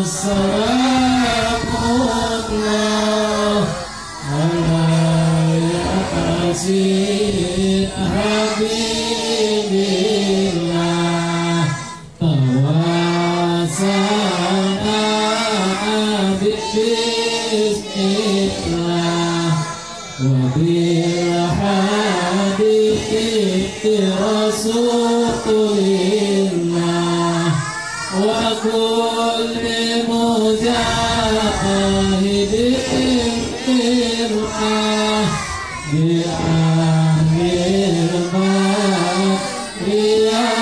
Salamullah ala yasin habibillah tawasana bismillah wa bil hadithi rasulillah wa kulli mujahidin firqah bi'amil ya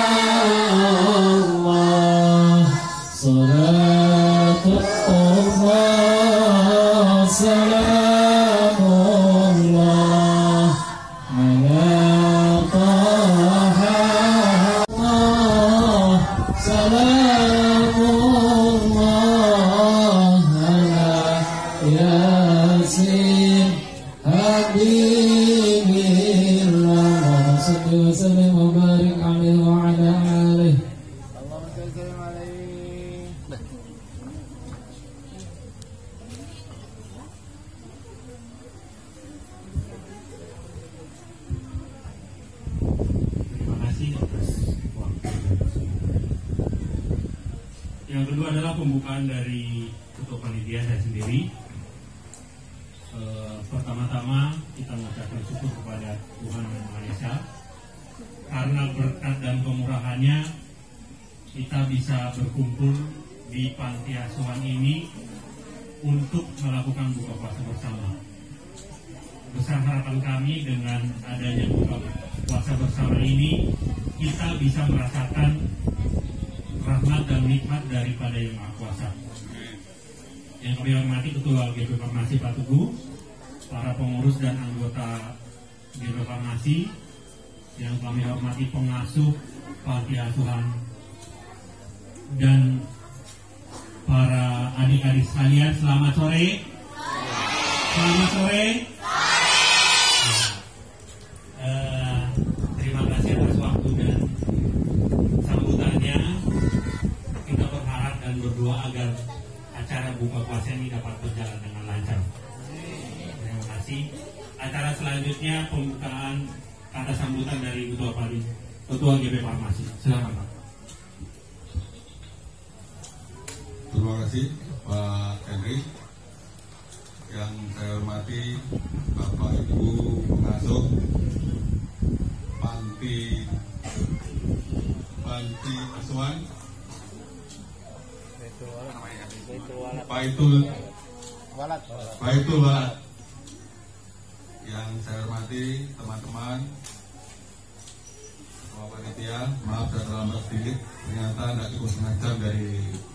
Allah salatullah salamullah ala taha salamullah ala yasin habibillah sallallahu wa sallam wa barik alaihi wa ala alihi Allahumma salli alaihi. Terima kasih atas waktu. Yang kedua adalah pembukaan dari ketua panitia saya sendiri. Pertama-tama kita mengucapkan syukur kepada Tuhan Yang Maha Esa karena berkat dan kemurahannya kita bisa berkumpul di panti asuhan ini untuk melakukan buka puasa bersama. Besar harapan kami dengan adanya buka puasa bersama ini kita bisa merasakan rahmat dan nikmat daripada Yang Maha Kuasa. Yang kami hormati Ketua GP Farmasi Pak Teguh, para pengurus dan anggota GP Farmasi, yang kami hormati pengasuh panti asuhan dan para adik-adik sekalian, selamat sore. Selamat sore. Terima kasih atas waktu dan sambutannya. Kita berharap dan berdoa agar acara buka puasa ini dapat berjalan dengan lancar. Terima kasih. Acara selanjutnya pembukaan kata sambutan dari Ketua GP Farmasi. Silakan Pak. Terima kasih Pak Henry. Yang saya hormati Bapak Ibu pengasuh panti asuhan Baitul Walad. Yang saya hormati teman-teman Ketua panitia, maaf saya terlambat sedikit, ternyata tidak cukup setengah jam dari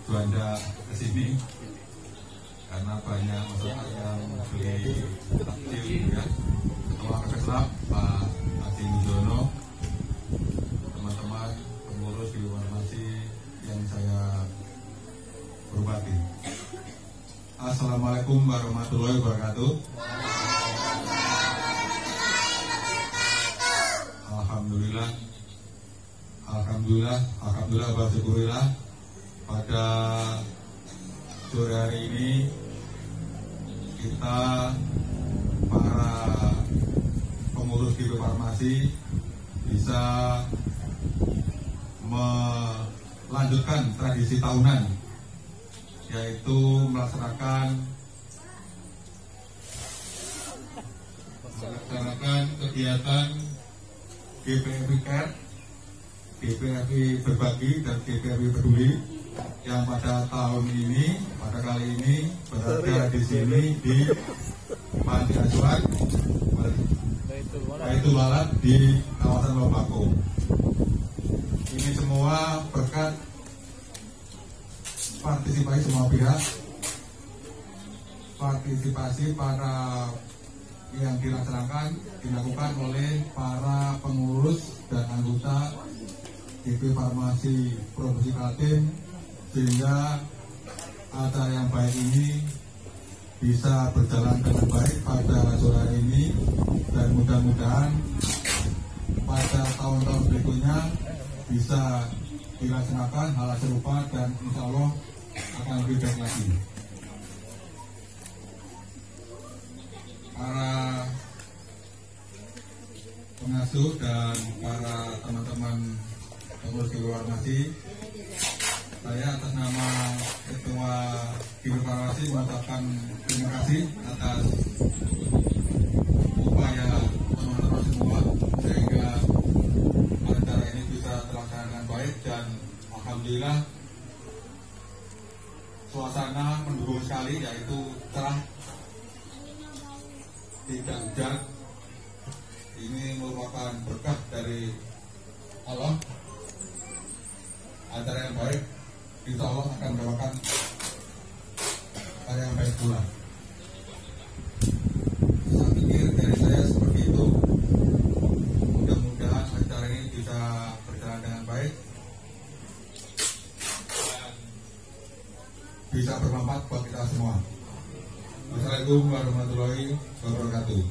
Juanda ke sini karena banyak masyarakat yang beli takjil ya. Ketua Keslab Pak Haji Mujono, teman-teman pengurus di farmasi yang saya hormati. Assalamualaikum warahmatullahi wabarakatuh. Alhamdulillah bersyukurillah pada sore hari ini kita para pengurus GP Farmasi bisa melanjutkan tradisi tahunan, yaitu melaksanakan kegiatan GPFI Care, GPFI Berbagi dan GPFI Peduli yang pada tahun ini, pada kali ini berada di sini di Panti Asuhan Baitul Walad di kawasan Lobako. Ini semua berkat partisipasi semua pihak, partisipasi para yang dilakukan oleh para pengurus dan anggota GP Farmasi Provinsi Kaltim, sehingga acara yang baik ini bisa berjalan dengan baik pada sore hari ini, dan mudah-mudahan pada tahun-tahun berikutnya bisa dilaksanakan hal serupa, dan insya Allah akan lebih baik lagi. Para pengasuh dan para teman-teman pengurus Farmasi, saya atas nama Ketua Farmasi mengucapkan terima kasih atas upaya teman-teman semua sehingga acara ini bisa terlaksana dengan baik, dan alhamdulillah suasana mendukung sekali, yaitu cerah, tidak hujan. Ini merupakan berkah dari Allah. Acara yang baik, insya Allah akan mendapatkan hal yang baik pula. Saya pikir dari saya seperti itu. Mudah-mudahan acara ini bisa berjalan dengan baik dan bisa bermanfaat buat kita semua. Wassalamualaikum warahmatullahi wabarakatuh.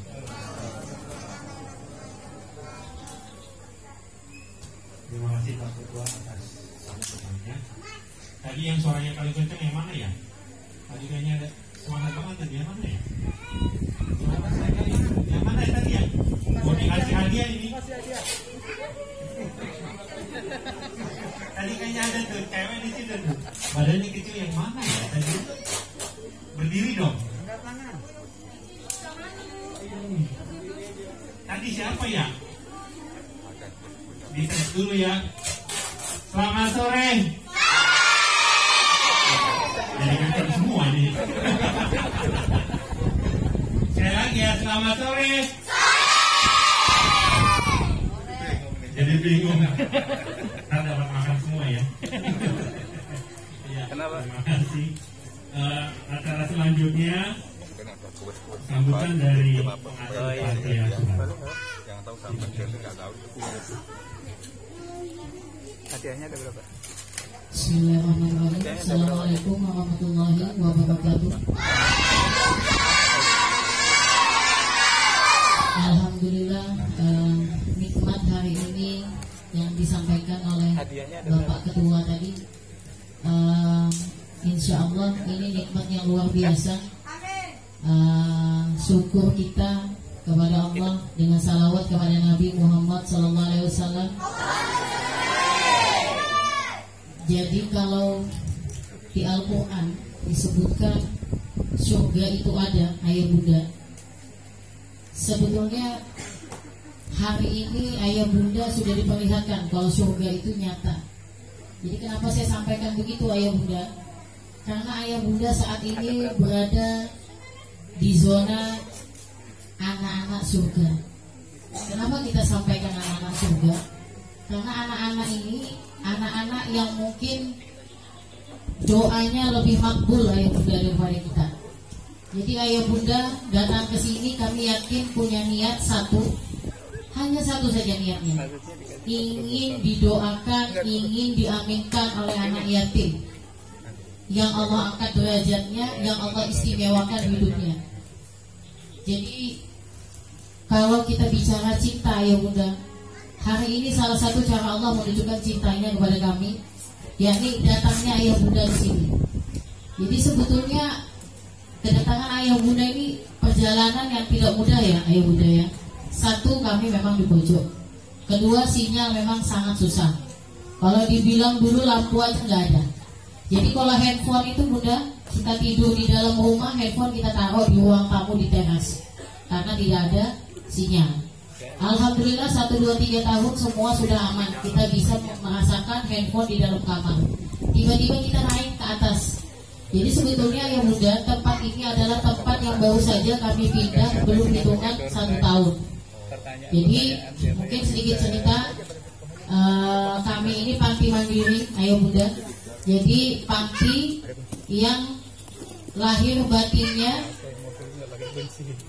Terima kasih Pak Ketua atas sambutannya. Tadi yang suaranya paling kencang yang mana ya? Tadi kayaknya ada semangat banget tadi, yang mana ya? Suara saya kali yang mana ya tadi ya? Mau dikasih hadiah ini? Tadi kayaknya ada tuh cewek di situ tuh. Badannya kecil, yang mana ya tadi? Berdiri dong. Tadi siapa ya? Dites dulu ya. Selamat sore. Jadi kan semua nih. Sekali lagi ya, selamat sore. Jadi bingung. Kita dapat makan semua ya. Ya, Kenapa? terima kasih. Acara selanjutnya sambutan dari pengasuh panti asuhan. Yang tahu sama dia nggak tahu. Hadiahnya ada berapa? Bismillahirrahmanirrahim. Assalamualaikum warahmatullahi wabarakatuh. Alhamdulillah, nikmat hari ini yang disampaikan oleh Bapak Ketua tadi, insya Allah ini nikmat yang luar biasa. Syukur kita kepada Allah dengan salawat kepada Nabi Muhammad SAW. Jadi kalau di Al-Quran disebutkan surga itu ada, ayah bunda, sebetulnya hari ini ayah bunda sudah diperlihatkan kalau surga itu nyata. Jadi kenapa saya sampaikan begitu ayah bunda? Karena ayah bunda saat ini berada di zona anak-anak surga. Kenapa kita sampaikan anak-anak surga? Karena anak-anak ini anak-anak yang mungkin doanya lebih makbul ayah bunda daripada kita. Jadi ayah bunda datang ke sini, kami yakin punya niat satu, hanya satu saja niatnya, ingin didoakan, ingin diaminkan oleh anak yatim yang Allah angkat derajatnya, yang Allah istimewakan hidupnya. Jadi kalau kita bicara cinta ayah bunda, hari ini salah satu cara Allah menunjukkan cintanya kepada kami, yakni datangnya ayah bunda di sini. Jadi sebetulnya kedatangan ayah bunda ini perjalanan yang tidak mudah ya ayah bunda ya. Satu, kami memang di pojok. Kedua, sinyal memang sangat susah. Kalau dibilang dulu lampu aja nggak ada. Jadi kalau handphone itu bunda, kita tidur di dalam rumah, handphone kita taruh di ruang tamu di teras karena tidak ada sinyal. Alhamdulillah 1, 2, 3 tahun semua sudah aman. Kita bisa merasakan handphone di dalam kamar. Tiba-tiba kita naik ke atas. Jadi sebetulnya yang muda, tempat ini adalah tempat yang baru saja kami pindah, belum hitungan 1 tahun. Jadi mungkin sedikit cerita, kami ini panti mandiri ayah bunda. Jadi panti yang lahir batinnya,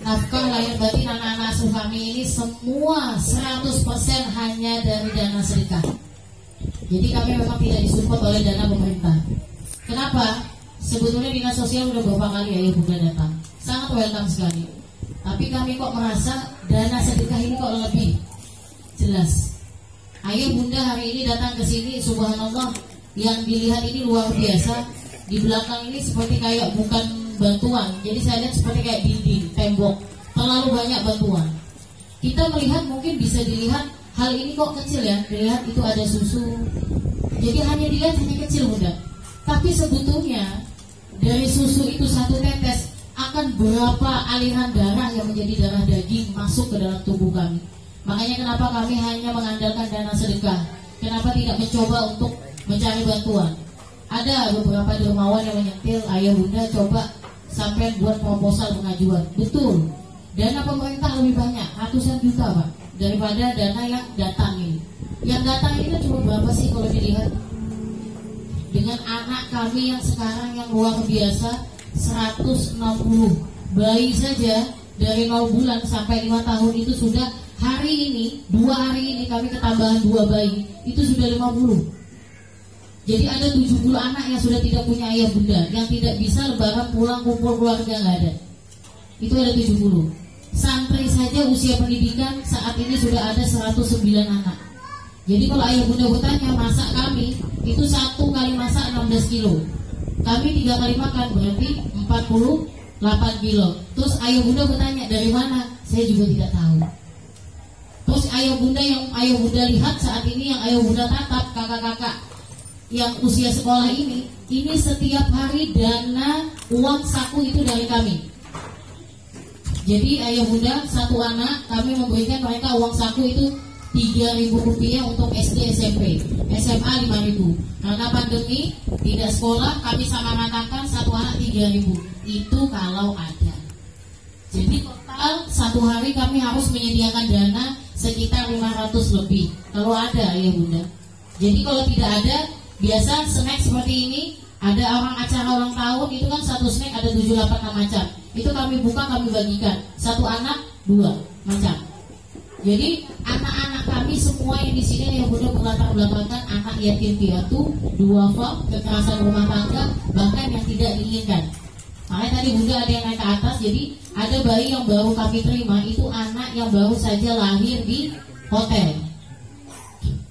nafkah lahir batin anak-anak asuh kami ini semua 100% hanya dari dana sedekah. Jadi kami memang tidak disupport oleh dana pemerintah. Kenapa? Sebetulnya dinas sosial udah beberapa kali ayah bunda datang, sangat welcome sekali. Tapi kami kok merasa dana sedekah ini kok lebih jelas. Ayah bunda hari ini datang ke sini, subhanallah, yang dilihat ini luar biasa. di belakang ini seperti kayak bukan bantuan. Jadi saya lihat seperti kayak dinding, tembok. Terlalu banyak bantuan. Kita melihat mungkin bisa dilihat hal ini kok kecil ya. Dilihat itu ada susu. Jadi hanya dilihat hanya kecil Bunda. Tapi sebetulnya dari susu itu satu tetes akan berapa aliran darah yang menjadi darah daging masuk ke dalam tubuh kami. Makanya kenapa kami hanya mengandalkan dana sedekah. Kenapa tidak mencoba untuk mencari bantuan. Ada beberapa dermawan yang menyentil, ayah bunda coba sampai buat proposal pengajuan. Betul, dana pemerintah lebih banyak, ratusan juta Pak, daripada dana yang datang ini. Yang datang ini kan cuma berapa sih kalau dilihat? Dengan anak kami yang sekarang yang luar biasa 160 bayi saja dari 0 bulan sampai 5 tahun itu sudah hari ini 2 hari ini kami ketambahan 2 bayi itu sudah 50. Jadi ada 70 anak yang sudah tidak punya ayah bunda, yang tidak bisa lebaran pulang kumpul keluarga nggak ada. Itu ada 70. Santri saja usia pendidikan saat ini sudah ada 109 anak. Jadi kalau ayah bunda bertanya masak kami itu 1 kali masak 16 kilo. Kami 3 kali makan berarti 48 kilo. Terus ayah bunda bertanya dari mana? Saya juga tidak tahu. Terus ayah bunda yang ayah bunda lihat saat ini, yang ayah bunda tatap kakak-kakak yang usia sekolah ini setiap hari dana uang saku itu dari kami. Jadi ayah bunda satu anak kami memberikan mereka uang saku itu 3.000 rupiah untuk SD SMP, SMA 5.000. Karena pandemi tidak sekolah kami sama ratakan satu anak 3.000. Itu kalau ada. Jadi total satu hari kami harus menyediakan dana sekitar 500 lebih kalau ada ayah bunda. Jadi kalau tidak ada, biasa snack seperti ini, ada orang acara ulang tahun itu kan satu snack ada 7-8 macam. Itu kami buka, kami bagikan. Satu anak 2 macam. Jadi anak-anak kami semua yang di sini yang sudah berlatar belakangkan anak yatim piatu, duafa, kekerasan rumah tangga, bahkan yang tidak diinginkan. Makanya tadi bunda ada yang naik ke atas. Jadi ada bayi yang baru kami terima itu anak yang baru saja lahir di hotel.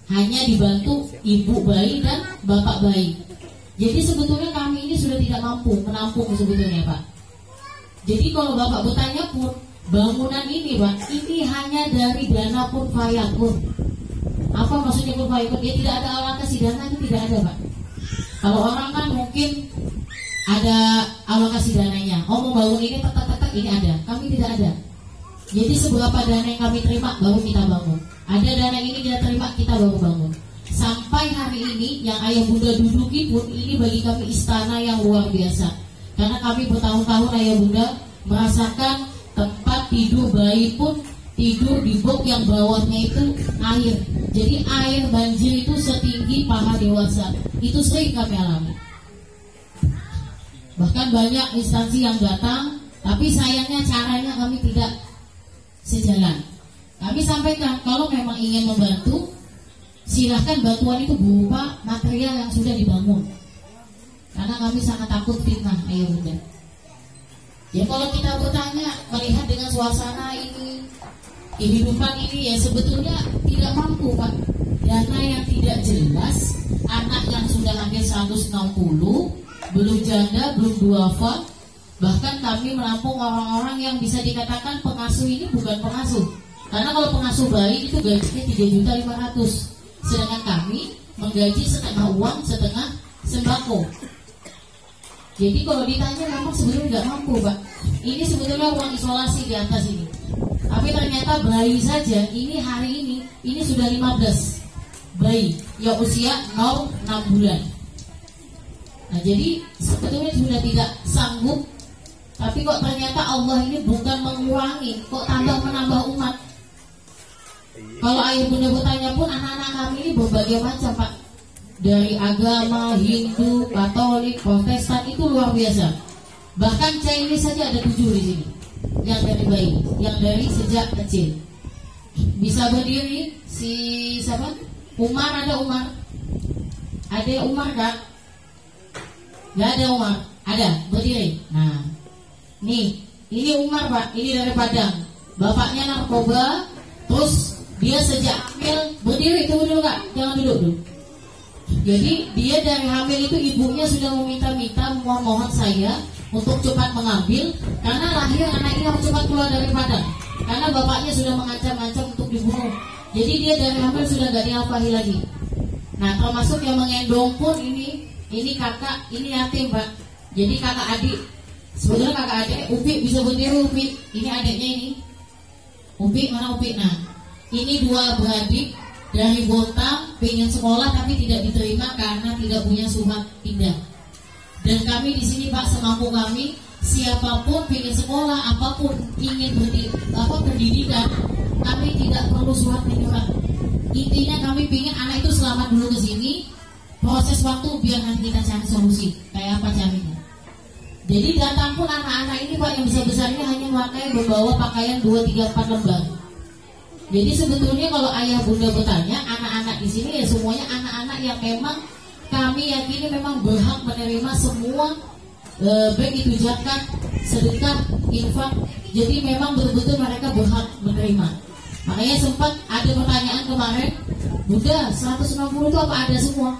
Hanya dibantu ibu bayi dan bapak bayi. Jadi sebetulnya kami ini sudah tidak mampu menampung sebetulnya Pak. Jadi kalau bapak bertanya pun bangunan ini Pak, ini hanya dari dana kun fayakun. Apa maksudnya kun fayakun? Dia tidak ada alokasi dana, itu tidak ada Pak. Kalau orang kan mungkin ada alokasi dananya. Oh mau bangun ini tetap ini ada. Kami tidak ada. Jadi seberapa dana yang kami terima baru kita bangun. Ada dana ini kita terima kita baru bangun. Sampai hari ini yang ayah bunda duduki pun ini bagi kami istana yang luar biasa. Karena kami bertahun-tahun ayah bunda merasakan tempat tidur bayi pun tidur di box yang bawahnya itu air. Jadi air banjir itu setinggi paha dewasa. Itu sering kami alami. Bahkan banyak instansi yang datang, tapi sayangnya caranya kami tidak sejalan. Kami sampaikan kalau memang ingin membantu, silahkan bantuan itu berupa material yang sudah dibangun. Karena kami sangat takut fitnah ayah bunda. Ya kalau kita bertanya melihat dengan suasana ini, kehidupan ini ya sebetulnya tidak mampu Pak. Dana yang tidak jelas, anak yang sudah hampir 160, belum janda, belum duafa. Bahkan kami menampung orang-orang yang bisa dikatakan pengasuh ini bukan pengasuh. Karena kalau pengasuh bayi itu gajinya 3.500.000. Sedangkan kami menggaji setengah uang, setengah sembako. Jadi kalau ditanya memang sebetulnya nggak mampu Pak. Ini sebetulnya uang isolasi di atas ini. Tapi ternyata bayi saja ini hari ini sudah 15 bayi yang usia 0-6 bulan. Nah jadi sebetulnya sudah tidak sanggup. Tapi kok ternyata Allah ini bukan mengurangi, kok tambah menambah umat. Kalau ayah bunda bertanya pun anak-anak kami ini berbagai macam Pak. Dari agama, Hindu, Katolik, Protestan itu luar biasa. Bahkan Chinese saja ada 7 di sini. Yang dari bayi, yang dari sejak kecil. Bisa berdiri si siapa? Umar, ada Umar. Ada Umar kan? Gak ada Umar, ada berdiri. Nah, nih, ini Umar Pak, ini dari Padang. Bapaknya narkoba, terus dia sejak hamil berdiri, tunggu dulu Kak, jangan duduk dulu. Jadi dia dari hamil itu ibunya sudah meminta-minta, mohon saya untuk cepat mengambil, karena lahir anak ini harus cepat keluar dari Padang, karena bapaknya sudah mengancam-ancam untuk dibunuh. Jadi dia dari hamil sudah gak diapahi lagi. Nah, termasuk yang mengendong pun ini kakak, ini yatim Pak. Jadi kakak adik, sebetulnya kakak adik, Upi bisa berdiri Upi. Ini adiknya ini, Upi mana Upi? Nah, ini dua beradik dari Bontang, pengen sekolah tapi tidak diterima karena tidak punya surat pindah. Dan kami di sini Pak, semampu kami, siapapun pengen sekolah, apapun ingin pendidikan, kami tidak perlu surat pindah. Intinya kami pengen anak itu selamat dulu ke sini, proses waktu biar nanti kita cari solusi kayak apa caranya. Jadi datang pun anak-anak ini Pak yang besar-besarnya hanya membawa pakaian 2, 3, 4 lembar. Jadi sebetulnya kalau ayah bunda bertanya, anak-anak di sini ya semuanya anak-anak yang memang kami yakini memang berhak menerima semua, baik itu zakat, sedekah, infak. Jadi memang betul-betul mereka berhak menerima. Makanya sempat ada pertanyaan kemarin, Bunda 160 itu apa ada semua?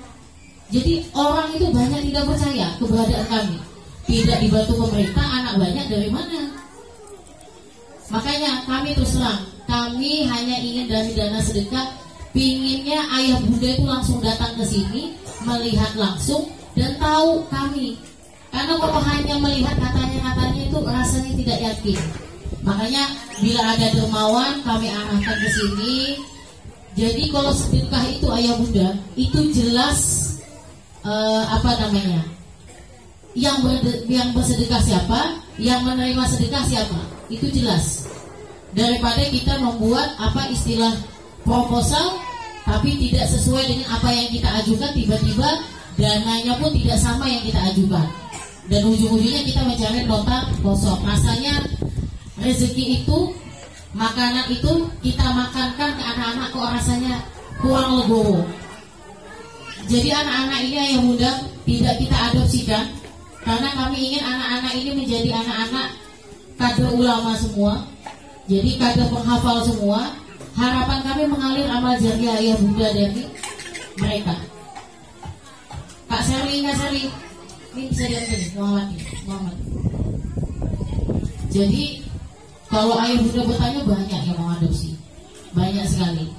Jadi orang itu banyak tidak percaya keberadaan kami. Tidak dibantu pemerintah, anak banyak dari mana? Makanya kami terus terang, kami hanya ingin dari dana sedekah, pinginnya ayah bunda itu langsung datang ke sini, melihat langsung dan tahu kami. Karena kalau hanya melihat katanya itu rasanya tidak yakin. Makanya bila ada dermawan kami arahkan ke sini. Jadi kalau sedekah itu ayah bunda itu jelas yang bersedekah siapa, yang menerima sedekah siapa, itu jelas. Daripada kita membuat istilah proposal tapi tidak sesuai dengan apa yang kita ajukan, tiba-tiba dananya pun tidak sama yang kita ajukan, dan ujung-ujungnya kita mencari nota kosong. Rasanya rezeki itu, makanan itu kita makankan ke anak-anak kok rasanya kurang legowo. Jadi anak-anak ini ayah bunda tidak kita adopsikan, karena kami ingin anak-anak ini menjadi anak-anak kader ulama semua, jadi kader penghafal semua. Harapan kami mengalir amal jariah ayah bunda dari mereka. Kak Serli, ini bisa diambil Muhammad. Jadi kalau ayah bunda bertanya, banyak yang mau adopsi, banyak sekali.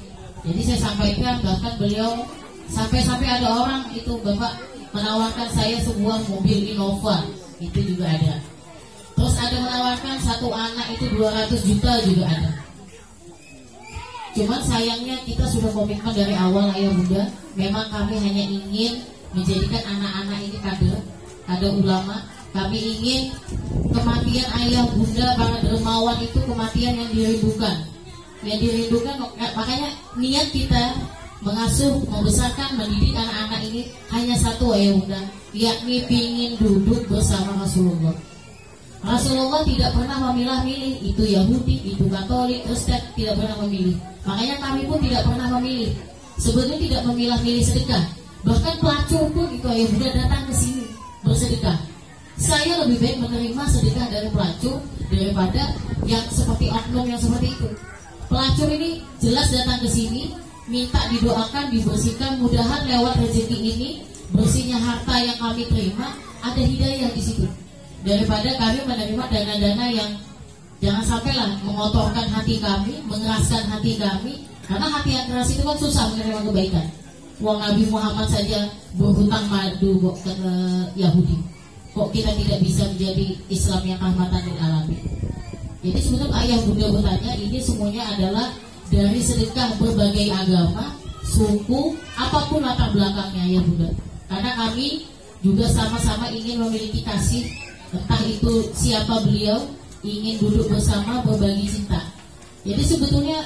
Jadi saya sampaikan, bahkan beliau sampai ada orang itu bapak menawarkan saya sebuah mobil Innova, itu juga ada. Terus ada menawarkan satu anak itu 200 juta juga ada. Cuman sayangnya kita sudah komitmen dari awal ayah bunda, memang kami hanya ingin menjadikan anak-anak ini kader ulama. Kami ingin kematian ayah bunda para dermawan itu kematian yang dirindukan. Makanya niat kita mengasuh, membesarkan, mendidik anak-anak ini hanya satu ayah bunda, yakni ingin duduk bersama Rasulullah. Rasulullah tidak pernah memilah-milih, itu Yahudi, itu Katolik, Kristen, tidak pernah memilih. Makanya kami pun tidak pernah memilih. Sebetulnya tidak memilah-milih sedekah. Bahkan pelacur pun itu ayah bunda datang ke sini bersedekah. Saya lebih baik menerima sedekah dari pelacur daripada yang seperti oknum yang seperti itu. Pelacur ini jelas datang ke sini, minta didoakan, dibersihkan, mudahan lewat rezeki ini, bersihnya harta yang kami terima, ada hidayah di situ. Daripada kami menerima dana-dana yang jangan sampailah mengotorkan hati kami, mengeraskan hati kami. Karena hati yang keras itu kan susah menerima kebaikan. Uang Nabi Muhammad saja berhutang madu ke Yahudi. Kok kita tidak bisa menjadi Islam yang rahmatan lil alamin? Jadi sebetulnya ayah bunda bertanya, ini semuanya adalah dari sedekah berbagai agama, suku, apapun latar belakangnya ayah bunda. Karena kami juga sama-sama ingin memiliki kasih, entah itu siapa beliau, ingin duduk bersama berbagi cinta. Jadi sebetulnya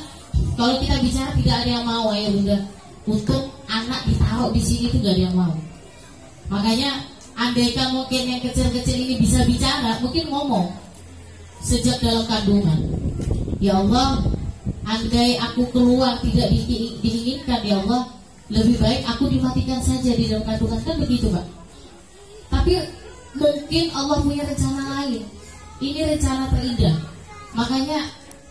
kalau kita bicara tidak ada yang mau ayah bunda untuk anak ditaruh di sini, itu gak ada yang mau. Makanya andaikan mungkin yang kecil-kecil ini bisa bicara, mungkin ngomong sejak dalam kandungan, ya Allah, andai aku keluar tidak diinginkan, ya Allah, lebih baik aku dimatikan saja di dalam kandungan, kan begitu Pak. Tapi mungkin Allah punya rencana lain. Ini rencana terindah. Makanya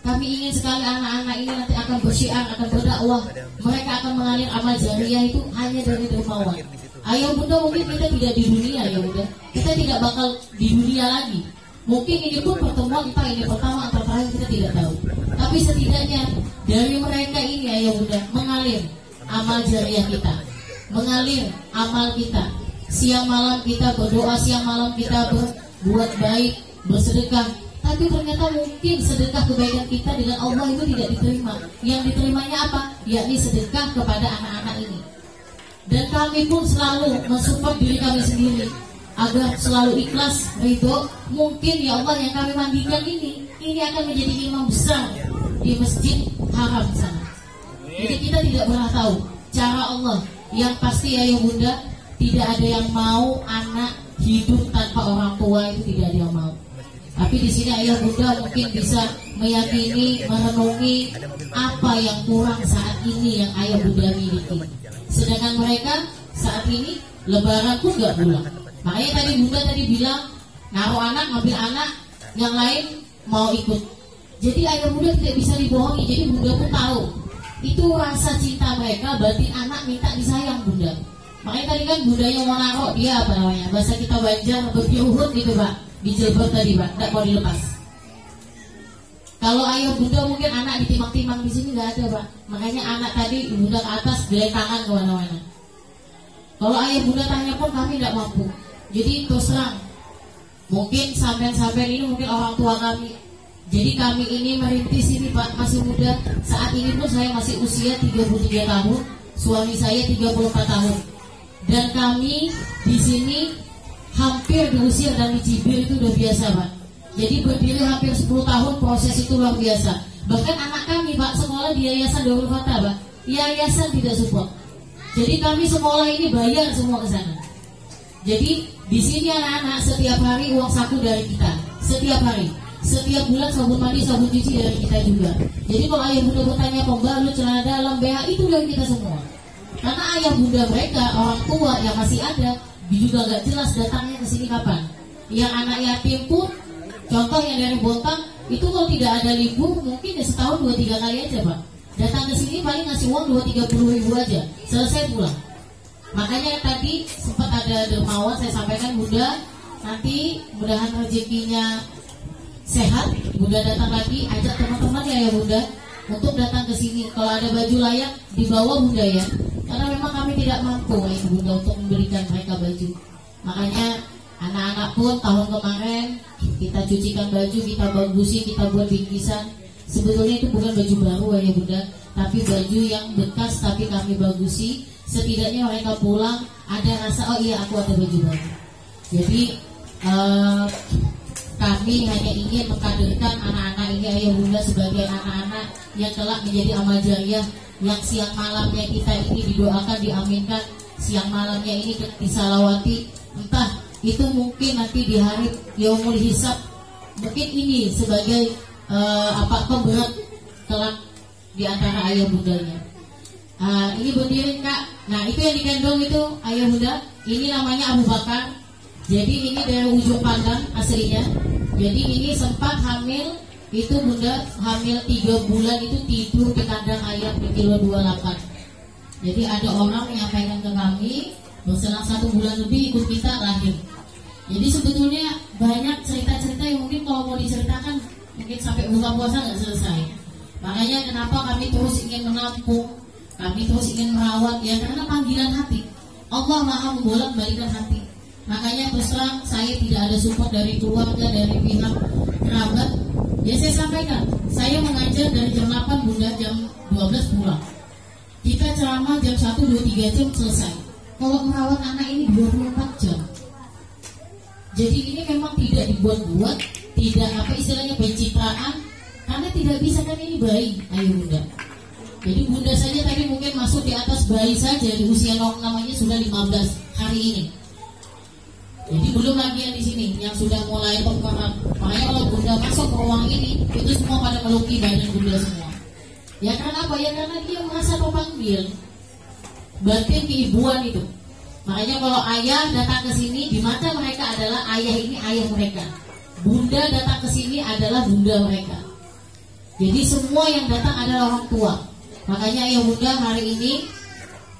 Kami ingin sekali anak-anak ini nanti akan bersyiar, akan berdakwah. Mereka akan mengalir amal jariah itu hanya dari dermawan. Ayah bunda mungkin kita tidak di dunia ya bunda. Kita tidak bakal di dunia lagi. Mungkin ini pun pertemuan entah ini pertama atau terakhir kita tidak tahu. Tapi setidaknya dari mereka ini ayah bunda mengalir amal jariah kita, mengalir amal kita. Siang malam kita berdoa, siang malam kita berbuat baik, bersedekah. Tapi ternyata mungkin sedekah kebaikan kita dengan Allah itu tidak diterima. Yang diterimanya apa? Yakni sedekah kepada anak-anak ini. Dan kami pun selalu mensupport diri kami sendiri agar selalu ikhlas, ridho. Mungkin ya Allah yang kami mandikan ini akan menjadi imam besar di Masjid Haram sana. Jadi kita tidak pernah tahu cara Allah. Yang pasti ayah bunda, tidak ada yang mau anak hidup tanpa orang tua, itu tidak ada yang mau. Tapi di sini ayah bunda mungkin bisa meyakini, merenungi apa yang kurang saat ini yang ayah bunda miliki. Sedangkan mereka saat ini lebaran pun gak pulang. Makanya tadi bunda bilang naruh anak, ngambil anak, yang lain mau ikut. Jadi ayah bunda tidak bisa dibohongi. Jadi bunda pun tahu itu rasa cinta mereka, berarti anak minta disayang bunda. Makanya tadi kan bundanya mau naruh dia apa namanya, bahasa kita Banjar berdiuhut gitu pak, dijebak tadi pak, tidak mau dilepas. Kalau ayah bunda mungkin anak ditimang-timang di sini nggak ada pak. Makanya anak tadi bunda ke atas geleng tangan ke mana-mana. Kalau ayah bunda tanya pun kami tidak mampu. Jadi terus terang, mungkin sampean-sampean ini mungkin orang tua kami. Jadi kami ini merintis ini pak, masih muda. Saat ini pun saya masih usia 33 tahun, suami saya 34 tahun. Dan kami di sini hampir diusir dan dicibir itu udah biasa pak. Jadi berdiri hampir 10 tahun, proses itu luar biasa. Bahkan anak kami pak sekolah di Yayasan Darul Fatah pak, yayasan tidak support. Jadi kami sekolah ini bayar semua ke sana. Jadi di sini anak-anak setiap hari uang saku dari kita, setiap hari. Setiap bulan sabun mandi, sabun cuci dari kita juga. Jadi kalau ayah bunda bertanya pembalut, celana dalam, BH itu dari kita semua. Karena ayah bunda mereka, orang tua yang masih ada, juga gak jelas datangnya ke sini kapan. Yang anak yatim pun, contoh yang dari Bontang, itu kalau tidak ada libur, mungkin ya setahun 2-3 kali aja pak. Datang ke sini paling ngasih uang 20-30 ribu aja, selesai pulang. Makanya tadi sempat ada dermawan saya sampaikan bunda, nanti mudahan rezekinya sehat, bunda datang lagi, ajak teman-teman ya bunda untuk datang ke sini. Kalau ada baju layak dibawa bunda ya, karena memang kami tidak mampu ya bunda untuk memberikan mereka baju. Makanya anak-anak pun tahun kemarin kita cucikan baju, kita bagusin, kita buat bingkisan. Sebetulnya itu bukan baju baru ya bunda, tapi baju yang bekas tapi kami bagusi. Setidaknya mereka pulang ada rasa oh iya aku ada baju baru. Jadi kami hanya ingin mengkaderkan anak-anak ini ayah bunda sebagai anak-anak yang kelak menjadi amal jariah, yang siang malamnya kita ini didoakan, diaminkan, siang malamnya ini disalawati. Entah itu mungkin nanti di hari yaumul hisab, mungkin ini sebagai pemberat kelak di antara ayah bundanya. Ini berdiri kak. Nah itu yang digendong itu ayah bunda, ini namanya Abu Bakar. Jadi ini dari ujung pandang aslinya. Jadi ini sempat hamil, itu bunda hamil 3 bulan itu tidur di kandang ayam di kilo 28. Jadi ada orang menyampaikan ke kami, berselang 1 bulan lebih ikut kita lahir. Jadi sebetulnya banyak cerita-cerita yang mungkin kalau mau diceritakan mungkin sampai buka puasa nggak selesai. Makanya kenapa kami terus ingin menampung, kami terus ingin merawat ya, karena panggilan hati. Allah maha membolak-balikan hati. Makanya terus terang saya tidak ada support dari keluarga, dari pihak kerabat. Ya saya sampaikan, saya mengajar dari jam 8 bunda, jam 12 pulang. Kita ceramah jam 1, 2, 3 jam selesai. Kalau merawat anak ini 24 jam. Jadi ini memang tidak dibuat-buat, tidak apa istilahnya pencitraan, karena tidak bisa kan ini bayi, ayo bunda. Jadi bunda saja tadi mungkin masuk di atas bayi saja di usia namanya sudah 15 hari ini. Jadi belum lagi yang di sini yang sudah mulai perkembangan. Makanya kalau bunda masuk ke ruang ini, itu semua pada meluki badan bunda semua. Ya karena apa? Ya karena dia merasa terpanggil. Batin keibuan itu. Makanya kalau ayah datang ke sini, di mata mereka adalah ayah ini ayah mereka. Bunda datang ke sini adalah bunda mereka. Jadi semua yang datang adalah orang tua. Makanya ayah bunda hari ini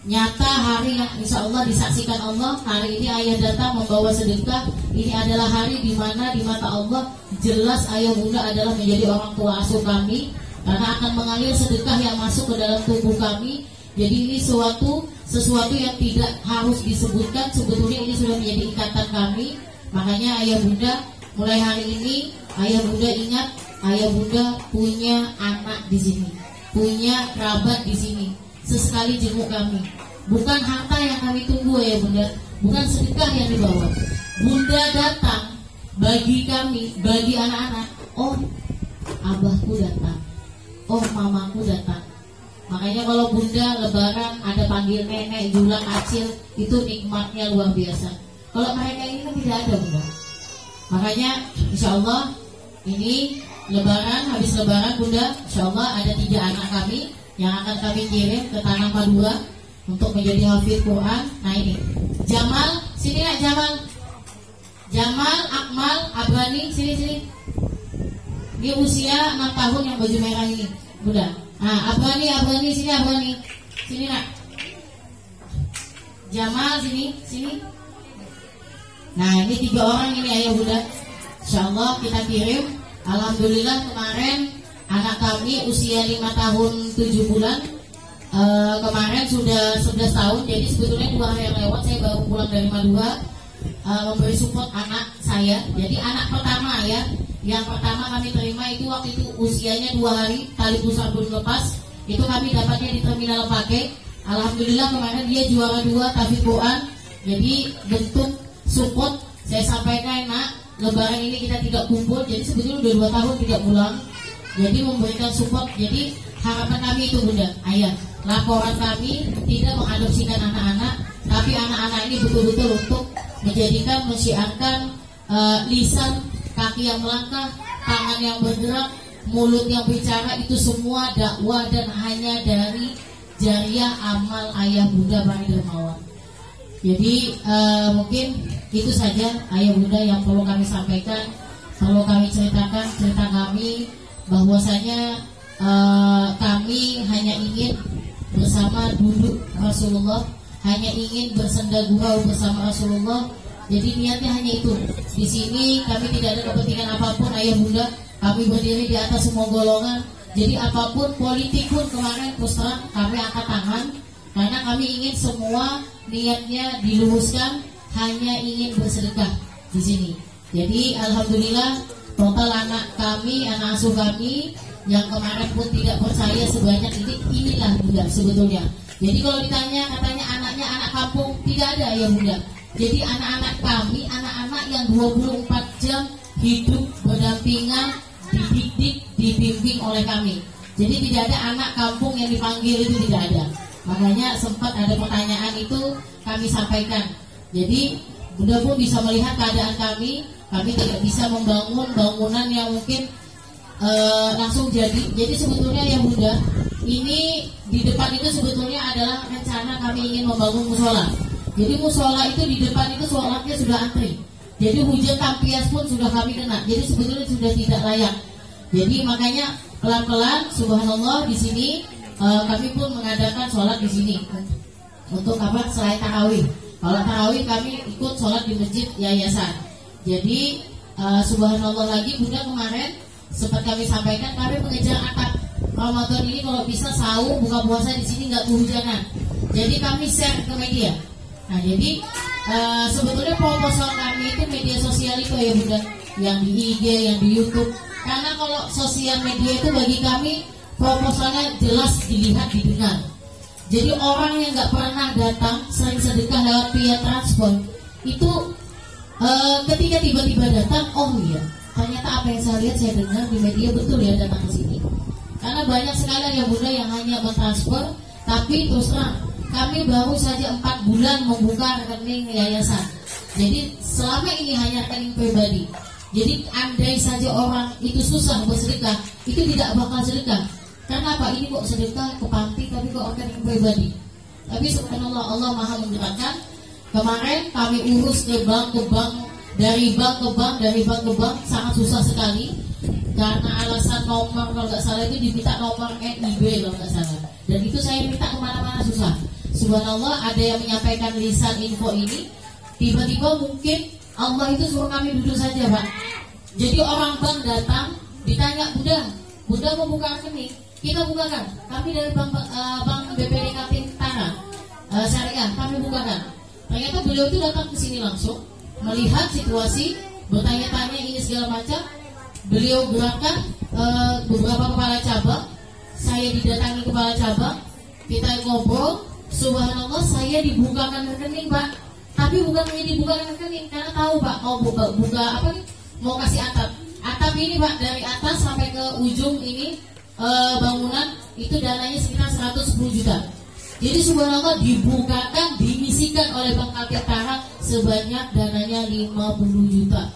nyata hari yang insya Allah disaksikan Allah. Hari ini ayah datang membawa sedekah. Ini adalah hari di mana di mata Allah jelas ayah bunda adalah menjadi orang tua asuh kami, karena akan mengalir sedekah yang masuk ke dalam tubuh kami. Jadi ini sesuatu yang tidak harus disebutkan. Sebetulnya ini sudah menjadi ikatan kami. Makanya ayah bunda mulai hari ini ayah bunda ingat, ayah bunda punya anak di sini, punya kerabat di sini. Sesekali jenguk kami. Bukan harta yang kami tunggu ya bunda, bukan sedekah yang dibawa. Bunda datang bagi kami, bagi anak-anak. Oh, abahku datang. Oh, mamaku datang. Makanya kalau bunda lebaran ada panggil nenek, julang, acil, itu nikmatnya luar biasa. Kalau mereka ini kan tidak ada bunda. Makanya insya Allah ini lebaran, habis lebaran bunda, insya Allah ada 3 anak kami yang akan kami kirim ke Tanah Madura untuk menjadi hafiz Quran. Nah ini Jamal, sini nak Jamal. Jamal, Akmal, Abrani, sini. Dia usia 6 tahun yang baju merah ini, bunda. Nah, Abrani, sini Abrani. Sini nak. Jamal, sini. Nah, ini 3 orang ini ayah bunda. Insyaallah kita kirim. Alhamdulillah kemarin anak kami usia 5 tahun 7 bulan. Kemarin sudah 11 tahun. Jadi sebetulnya 2 hari yang lewat saya baru pulang dari Madura, memberi support anak saya. Jadi anak pertama ya, yang pertama kami terima itu waktu itu usianya 2 hari, tali pusar belum lepas. Itu kami dapatnya di terminal Pake. Alhamdulillah kemarin dia juara 2 tahfiz Quran. Jadi bentuk support saya sampaikan, nak, lebaran ini kita tidak kumpul. Jadi sebetulnya udah 2 tahun tidak pulang. Jadi memberikan support. Jadi harapan kami itu bunda, ayah, laporan kami tidak mengadopsikan anak-anak, tapi anak-anak ini betul-betul untuk menjadikan, mensiarkan lisan, kaki yang melangkah, tangan yang bergerak, mulut yang bicara, itu semua dakwah dan hanya dari jariah amal ayah bunda Bani Dermawan. Jadi mungkin itu saja ayah bunda yang perlu kami sampaikan, perlu kami ceritakan cerita kami, bahwasanya kami hanya ingin bersama duduk Rasulullah, hanya ingin bersenda gurau bersama Rasulullah. Jadi niatnya hanya itu. Di sini kami tidak ada kepentingan apapun ayah bunda. Kami berdiri di atas semua golongan. Jadi apapun politik pun kemarin terus terang kami angkat tangan, karena kami ingin semua niatnya diluruskan, hanya ingin bersedekah di sini. Jadi alhamdulillah total anak kami, anak asuh kami yang kemarin pun tidak percaya sebanyak ini, inilah bunda sebetulnya. Jadi kalau ditanya katanya anaknya anak kampung, tidak ada ya bunda. Jadi anak-anak kami, anak-anak yang 24 jam hidup berdampingan, dididik, dibimbing oleh kami. Jadi tidak ada anak kampung yang dipanggil, itu tidak ada. Makanya sempat ada pertanyaan itu kami sampaikan. Jadi bunda pun bisa melihat keadaan kami tidak bisa membangun bangunan yang mungkin langsung jadi. Jadi sebetulnya ya bunda, ini di depan itu sebetulnya adalah rencana kami ingin membangun musola. Jadi musola itu di depan itu sholatnya sudah antri. Jadi hujan tampias pun sudah kami kena. Jadi sebetulnya sudah tidak layak. Jadi makanya pelan-pelan, subhanallah, di sini kami pun mengadakan sholat di sini untuk apa? Selain tarawih. Kalau tarawih kami ikut sholat di masjid yayasan. Jadi subhanallah lagi bunda, kemarin sempat kami sampaikan kami mengejar atap Ramadan ini kalau bisa sahur buka puasa di sini nggak kehujanan. Jadi kami share ke media. Nah jadi sebetulnya proposal kami itu media sosial itu ya bunda, yang di IG, yang di YouTube. Karena kalau sosial media itu bagi kami proposalnya jelas dilihat, didengar. Jadi orang yang nggak pernah datang sering sedekah lewat via transport itu ketika tiba-tiba datang, oh iya ternyata apa yang saya lihat, saya dengar di media betul ya datang ke sini. Karena banyak sekali ya bunda yang hanya bertransfer, tapi terus terang kami baru saja 4 bulan membuka rekening yayasan. Jadi selama ini hanya rekening pribadi. Jadi andai saja orang itu susah bersedekah, itu tidak bakal sedekah. Karena apa? Ini kok sedekah ke panti tapi kok rekening pribadi. Tapi subhanallah, Allah maha menggerakkan. Kemarin kami urus ke bank, dari bank ke bank, sangat susah sekali. karena alasan nomor kalau nggak salah itu diminta nomor NIB kalau nggak salah, dan itu saya minta kemana-mana susah. Subhanallah, ada yang menyampaikan lisan info ini, tiba-tiba mungkin Allah itu suruh kami duduk saja Pak. Jadi orang bank datang, ditanya, Bunda mau buka rekening, kita bukakan. Kami dari bank BPD Kaltim Tanah Syariah, kami bukakan. Ternyata beliau itu datang ke sini langsung, melihat situasi, bertanya-tanya ini segala macam. Beliau gerakkan beberapa kepala cabang, saya didatangi kepala cabang, kita ngobrol. Subhanallah, saya dibukakan rekening Pak. Tapi bukan hanya dibukakan rekening, karena tahu Pak mau buka apa nih? Mau kasih atap ini Pak, dari atas sampai ke ujung ini bangunan itu dananya sekitar 110 juta. Jadi subhanallah dibukakan, diisikan oleh Bank Kaltim Tanah sebanyak dananya 50 juta.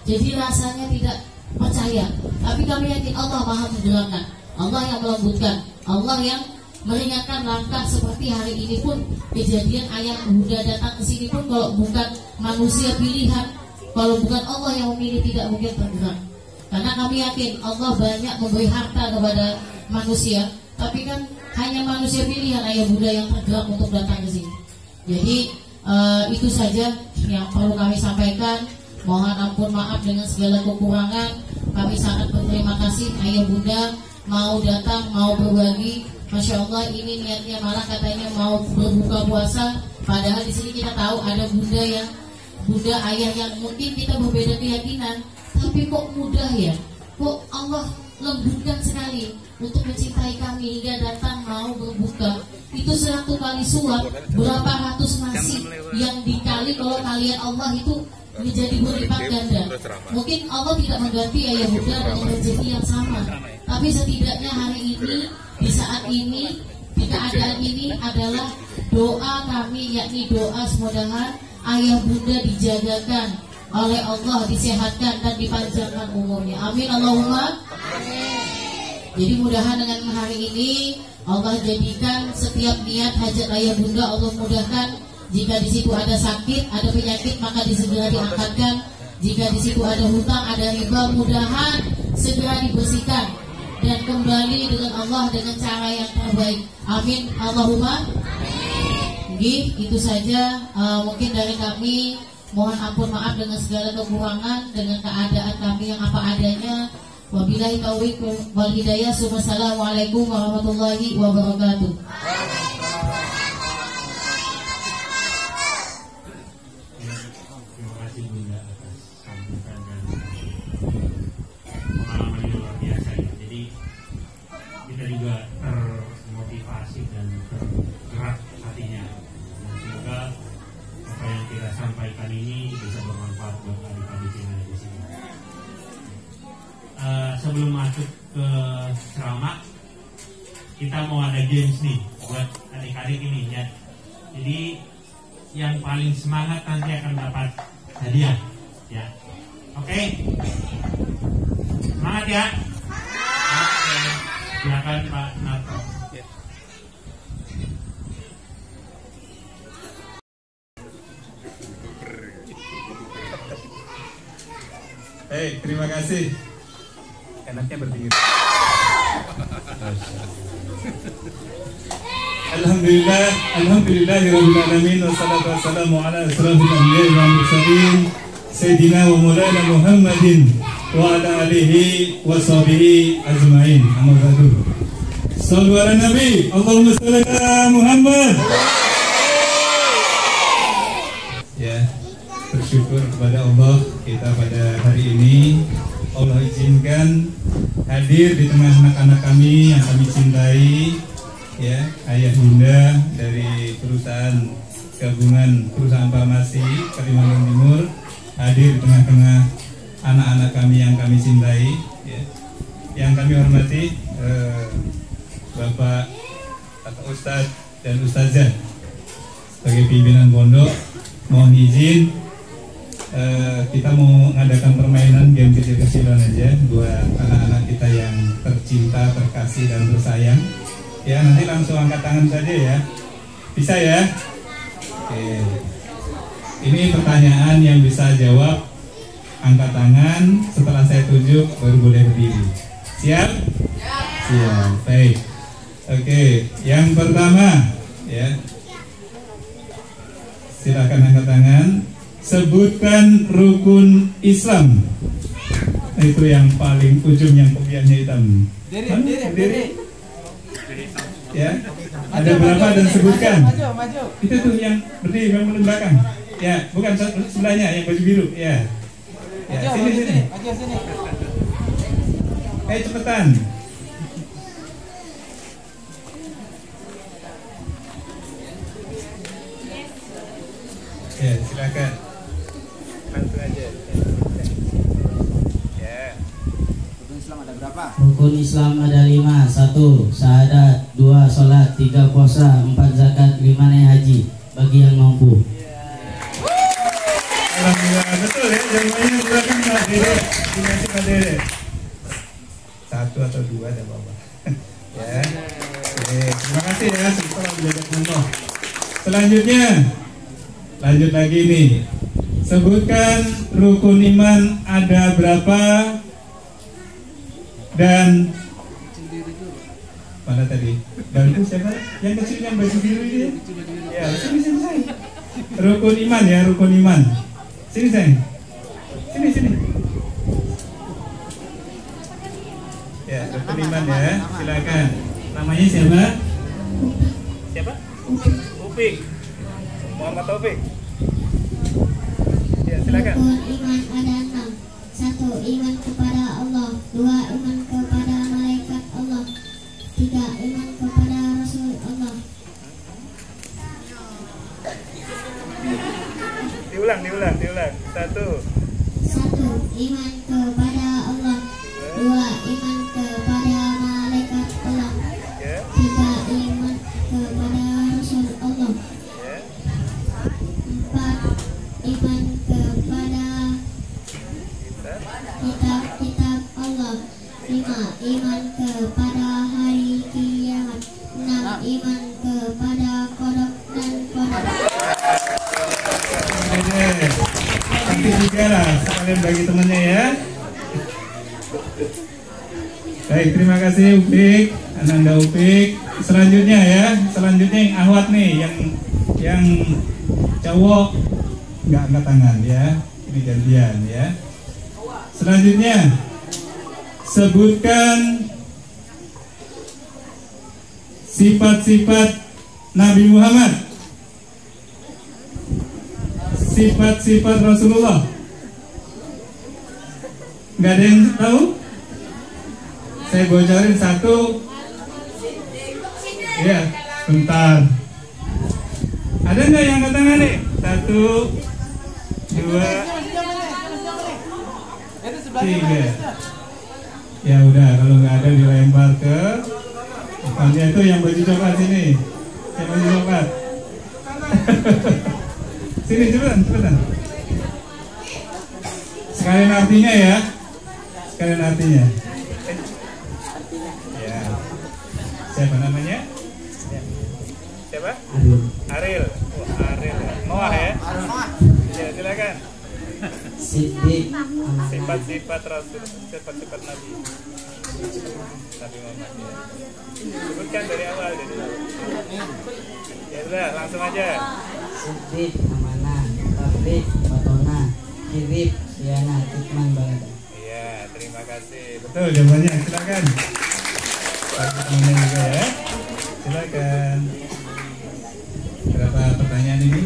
Jadi rasanya tidak percaya, tapi kami yakin Allah Maha menggerakkan, Allah yang melembutkan, Allah yang meringankan langkah. Seperti hari ini pun kejadian ayah Bunda datang ke sini pun, kalau bukan manusia pilihan, kalau bukan Allah yang memilih, tidak mungkin tergerak. Karena kami yakin Allah banyak memberi harta kepada manusia, tapi kan hanya manusia pilihan ayah Bunda yang tergerak untuk datang ke sini. Jadi itu saja yang perlu kami sampaikan. Mohon ampun maaf dengan segala kekurangan. Kami sangat berterima kasih ayah Bunda mau datang, mau berbagi. Masya Allah, ini niatnya malah katanya mau berbuka puasa. Padahal di sini kita tahu ada Bunda ayah yang mungkin kita berbeda keyakinan, tapi kok mudah ya, kok Allah lembutkan sekali untuk mencintai kami hingga datang mau berbuka. Itu 100 kali suap, berapa ratus nasi yang dikali kalau kalian Allah itu menjadi berlipat ganda. Mungkin Allah tidak mengganti ayah Bunda dengan rezeki yang sama, tapi setidaknya hari ini, di saat ini, di keadaan ini adalah doa kami, yakni doa semoga ayah Bunda dijagakan oleh Allah, disehatkan dan dipanjangkan umurnya. Amin Allahumma. Jadi mudahan dengan hari ini Allah jadikan setiap niat hajat ayah Bunda Allah mudahkan. Jika di situ ada sakit, ada penyakit, maka disegera diangkatkan. Jika di situ ada hutang, ada riba, mudahan segera dibersihkan dan kembali dengan Allah dengan cara yang terbaik. Amin Allahumma. Itu saja mungkin dari kami. Mohon ampun maaf dengan segala kekurangan, dengan keadaan kami yang apa adanya. Wabillahi taufiq wal hidayah. Wassalamualaikum warahmatullahi wabarakatuh. Terima kasih Bunda atas sambutan dan pengalaman yang luar biasa ya. Jadi kita juga termotivasi dan tergerak hatinya. Dan semoga apa yang kita sampaikan ini bisa bermanfaat buat adik-adik yang ada di sini. Sebelum masuk ke ceramah, kita mau ada games nih buat adik-adik ini ya. Jadi yang paling semangat nanti akan dapat hadiah ya. Oke? Semangat ya. Oke. Silakan Pak Narto. Hei, terima kasih. Enaknya berdiri. Alhamdulillahirabbil alamin wassalatu wassalamu ala asrofil anbiya'i wal mursalin sayyidina wa maulana Muhammadin wa ala alihi wa sahbihi ajmain. Amma ba'du. Shallu ala nabi. Allahumma shalli ala Muhammad. Ya, bersyukur kepada Allah kita pada hari ini Allah izinkan hadir di tengah anak-anak kami yang kami cintai, ya, ayah bunda dari perusahaan gabungan perusahaan farmasi Kalimantan Timur hadir di tengah-tengah anak-anak kami yang kami cintai, ya. Yang kami hormati Bapak Ustadz dan Ustazah sebagai pimpinan pondok, mohon izin kita mau mengadakan permainan game kecil-kecilan aja buat anak-anak kita yang tercinta, terkasih dan tersayang. Ya, nanti langsung angkat tangan saja ya. Bisa ya? Oke. Ini pertanyaan yang bisa jawab angkat tangan. Setelah saya tunjuk baru boleh berdiri. Siap? Siap. Baik. Oke, yang pertama ya. Silakan angkat tangan. Sebutkan rukun Islam. Itu yang paling ujung yang kopiahnya hitam. Berdiri. Ya. Ada berapa dan sebutkan. Maju. Itu tuh yang berdiri yang paling belakang. Ya, bukan sebelahnya yang baju biru. Ya. Ya, sini. Maju sini. Cepetan. Ya, silakan. Langsung aja. Ya. Rukun Islam ada berapa? Rukun Islam ada 5. 1. Syahadat. 2. Sholat. 3. Puasa. 4. Zakat. 5. naik haji bagi yang mampu. Alhamdulillah, betul ya. Jawabannya silakan Pak Dede. Dikasih Pak Dede. 1 atau 2 ada Bapak. Ya. Oke, terima kasih ya. Setelah belajar contoh. Selanjutnya, lanjut lagi nih. Sebutkan rukun iman ada berapa dan mana tadi? Dan itu siapa? Yang kecil yang baju biru ini? Ya, sini. Rukun iman ya, rukun iman. Sini sayang. Sini. Ya, rukun iman ya. Silakan. Namanya siapa? Upik. Muhammad Taufik. Ya, silakan. Rukun iman ada 6. 1. Iman kepada Allah. 2. Iman kepada malaikat Allah. 3. Iman kepada Rasul Allah. Diulang. 1. 1. Iman kepada Allah. 2. Iman kepada malaikat Allah. 3. Iman kepada Rasul Allah. 4. Iman kepada kitab Allah. 5. Iman kepada hari kiamat. 6. Iman kepada kodok dan kodok. Nanti juga lah sekalian bagi temannya ya. Baik, terima kasih Upik, Ananda Upik. Selanjutnya yang ahwat nih, yang cowok nggak angkat tangan ya. Ini gantian ya. Selanjutnya sebutkan sifat-sifat Nabi Muhammad. Sifat-sifat Rasulullah. Nggak ada yang tahu? Saya bocorin 1. Ya, bentar. Ada nggak yang angkat tangan nih? 1, 2, 3. Ya udah, kalau nggak ada dilempar ke dia itu yang baju coklat sini. Yang baju coklat. Sini cepetan. Sekalian artinya ya. Ya. Siapa namanya? Siapa? Aril. Aril. Noah ya? Ya, silakan. Siddiq. Sifat-sifat Rasul, sifat-sifat Nabi Muhammad ya. Sebutkan dari awal. Ya sudah, langsung aja. Siddiq, amanah, tabligh, batona, kirib, siana, kitman, baladah. Iya, terima kasih. Betul jawabannya, silakan. Pak temannya juga ya. Silakan. Berapa pertanyaan ini?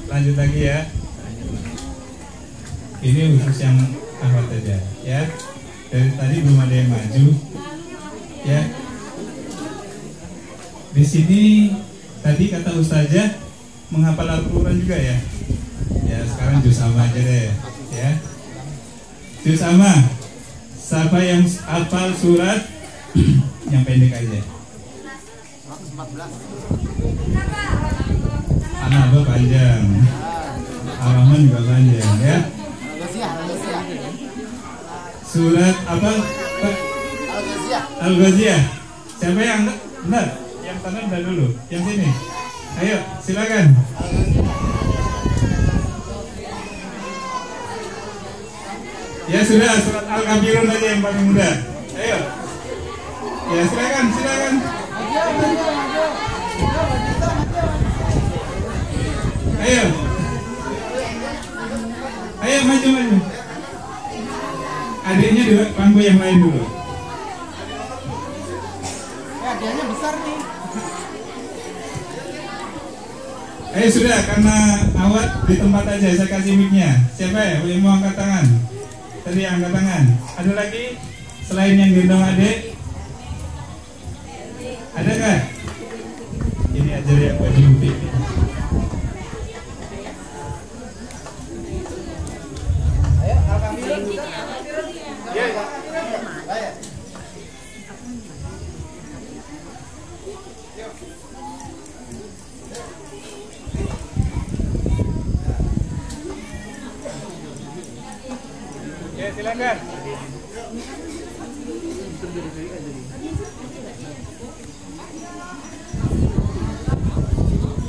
Lanjut lagi ya. Ini khusus yang ahwat saja ya. Dari tadi belum ada yang maju ya. Di sini tadi kata Ustazah menghafal Al-Quran juga ya. Ya sekarang juz amma aja deh ya. Juz amma. Siapa yang hafal surat yang pendek aja? 114. An-Naba panjang. Ar-Rahman juga panjang ya. Surat apa? Al-Ghaziyah. Siapa yang angkat? Benar. Yang tangan udah dulu. Yang sini. Ayo, silakan. Ya sudah, surat Al-Kafirun aja yang paling mudah. Ayo. Ya silakan. Ayo maju. Adiknya di pangku yang lain dulu. Adiknya besar nih. Ayo sudah, karena awat di tempat aja, saya kasih mic-nya. Siapa ya yang mau angkat tangan? Tadi angkat tangan. Ada lagi selain yang gendong adik? Ada kan? Ini aja yang baju putih. Ayo, Alhamdulillah. Ya. Ya, silakan.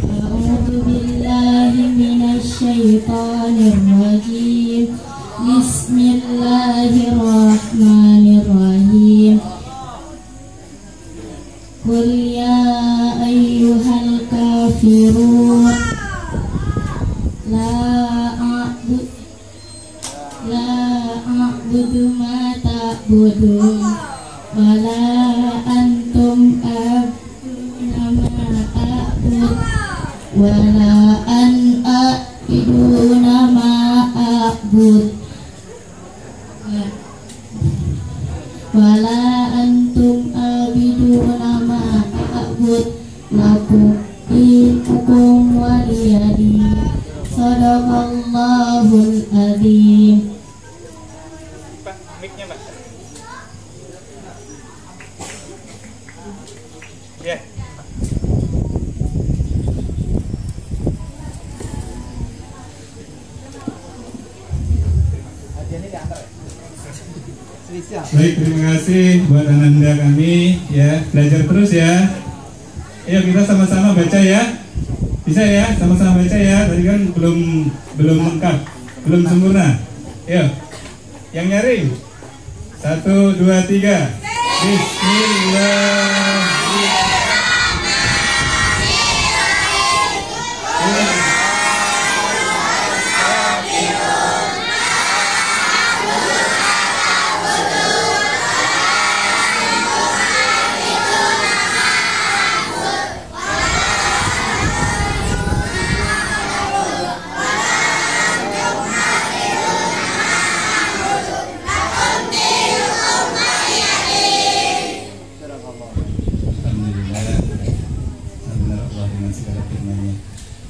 A'udzu billahi minasy syaithanir rajim. Bismillahirrahmanirrahim. Qul ya ayyuhal kafirun la a'budu ma ta'budun wa la antum a'buduna ma a'bud wa la a'buduna ma a'bud wa la antum a'buduna ma a'bud lakum dinukum waliyadin. Sadaqallahul adzim. Pak, mic-nya, Pak. Ya. Adiknya diantar ya? Baik, terima kasih buat Ananda kami ya, belajar terus ya. Ayo kita sama-sama baca ya. Bisa ya, sama-sama baca ya. Tadi kan belum lengkap, belum sempurna. Ayo, yang nyari 1, 2, 3. Bismillahirrahmanirrahim.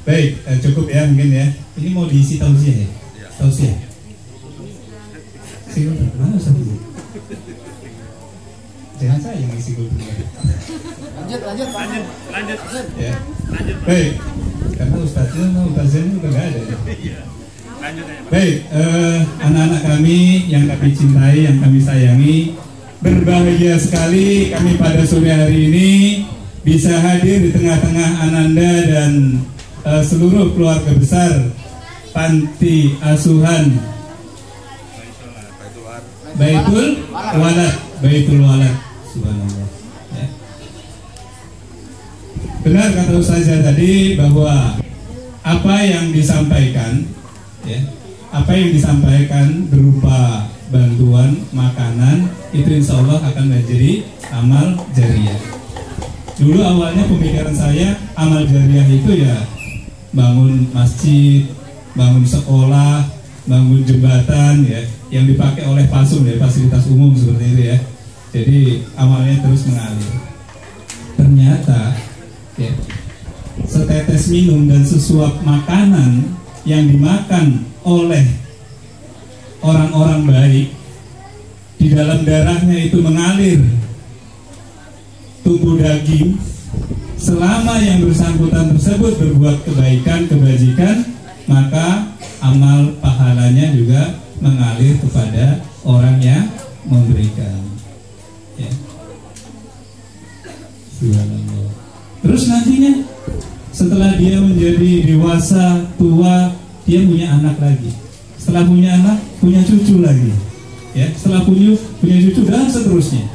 Baik, cukup ya mungkin ya. Ini mau diisi tausiah ya? Tausiah. Single mana Ustaz? Jangan saya yang isi dulu. Lanjut. Ya. Baik, karena Ustaznya udah nggak ada ya. Baik, anak-anak kami yang kami cintai, yang kami sayangi, berbahagia sekali kami pada sore hari ini bisa hadir di tengah-tengah Ananda dan seluruh keluarga besar Panti Asuhan Baitul Walad. Subhanallah. Ya. Benar kata Ustazah tadi bahwa apa yang disampaikan, ya, apa yang disampaikan berupa bantuan makanan itu insya Allah akan menjadi amal jariah. Dulu awalnya pemikiran saya amal jariah itu ya bangun masjid, bangun sekolah, bangun jembatan ya, yang dipakai oleh PASUM ya, fasilitas umum seperti itu ya. Jadi amalnya terus mengalir. Ternyata ya, setetes minum dan sesuap makanan yang dimakan oleh orang-orang baik, di dalam darahnya itu mengalir tumbuh daging. Selama yang bersangkutan tersebut berbuat kebaikan, kebajikan, maka amal pahalanya juga mengalir kepada orang yang memberikan. Ya. Terus nantinya setelah dia menjadi dewasa, tua, dia punya anak lagi. Setelah punya anak, punya cucu lagi. ya, setelah punya cucu dan seterusnya,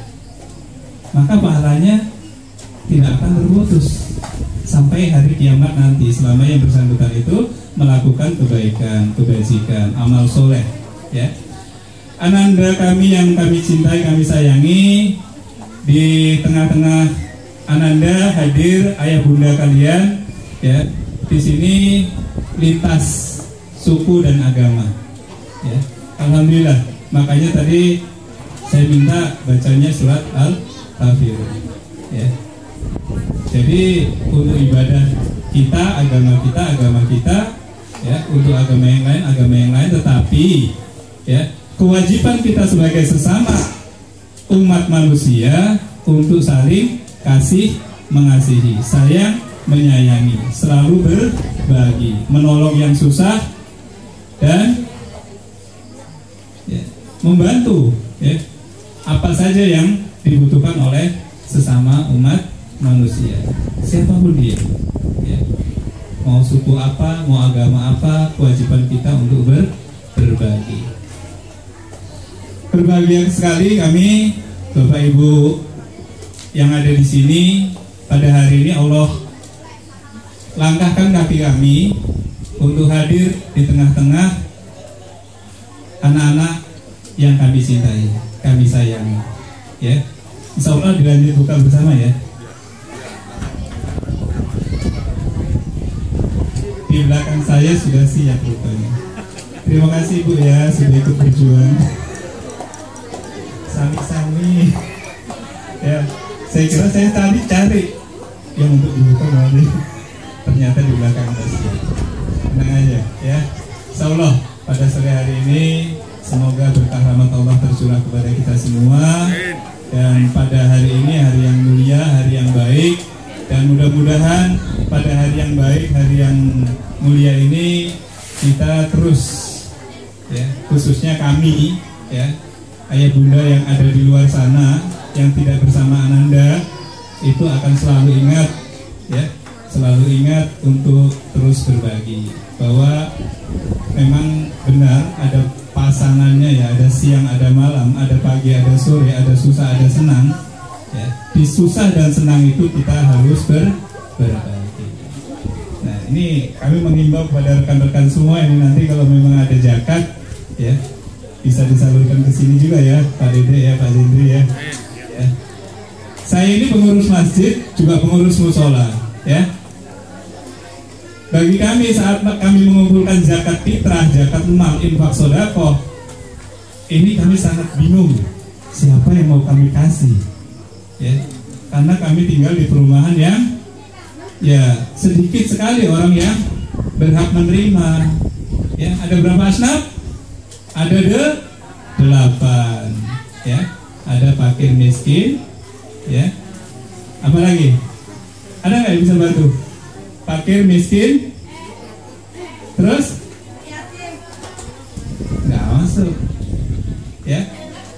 maka pahalanya tidak akan terputus sampai hari kiamat nanti, selama yang bersangkutan itu melakukan kebaikan, kebajikan, amal soleh, ya. Ananda kami yang kami cintai, kami sayangi, di tengah-tengah Ananda hadir ayah bunda kalian, ya. Di sini lintas suku dan agama, ya. Alhamdulillah. Makanya tadi saya minta bacanya surat Al-Kafirun, ya. Jadi untuk ibadah kita, agama kita, ya, untuk agama yang lain, tetapi, ya, kewajiban kita sebagai sesama umat manusia untuk saling kasih mengasihi, sayang menyayangi, selalu berbagi, menolong yang susah dan, ya, membantu, ya, apa saja yang dibutuhkan oleh sesama umat manusia, siapapun dia, ya. Mau suku apa, mau agama apa, kewajiban kita untuk berbagi. Berbahagia sekali kami Bapak Ibu yang ada di sini pada hari ini. Allah langkahkan kaki kami untuk hadir di tengah-tengah anak-anak yang kami cintai, kami sayangi, ya. Insya Allah dilanjut buka bersama, ya. Di belakang saya sudah siap bukanya. Terima kasih Bu, ya, sudah ikut berjuang. Sami-sami, ya. Saya kira saya tadi cari yang untuk dibuka, ternyata di belakang ada siap. Tenang aja, ya. Insya Allah pada sore hari ini semoga berkah rahmat Allah tercurah kepada kita semua. Dan pada hari ini hari yang mulia, hari yang baik, dan mudah-mudahan pada hari yang baik, hari yang mulia ini kita terus, ya, khususnya kami, ya, ayah bunda yang ada di luar sana yang tidak bersama Ananda, itu akan selalu ingat, ya, selalu ingat untuk terus berbagi, bahwa memang benar ada pasangannya, ya, ada siang, ada malam, ada pagi, ada sore, ada susah, ada senang, ya. Di susah dan senang itu kita harus berbagi. Nah, ini kami mengimbau kepada rekan-rekan semua ini, nanti kalau memang ada zakat, ya, bisa disalurkan ke sini juga, ya, Pak Dede, ya, Pak Jendri, ya. Ya. Saya ini pengurus masjid, juga pengurus musola, ya. Bagi kami saat kami mengumpulkan zakat fitrah, zakat mal, infak sedekah, ini kami sangat bingung siapa yang mau kami kasih, ya. Karena kami tinggal di perumahan yang, ya, sedikit sekali orang yang berhak menerima, ya. Ada berapa asnaf? Ada 8, ya. Ada fakir miskin, ya. Apa lagi? Ada nggak yang bisa bantu? Fakir miskin, terus nggak masuk, ya.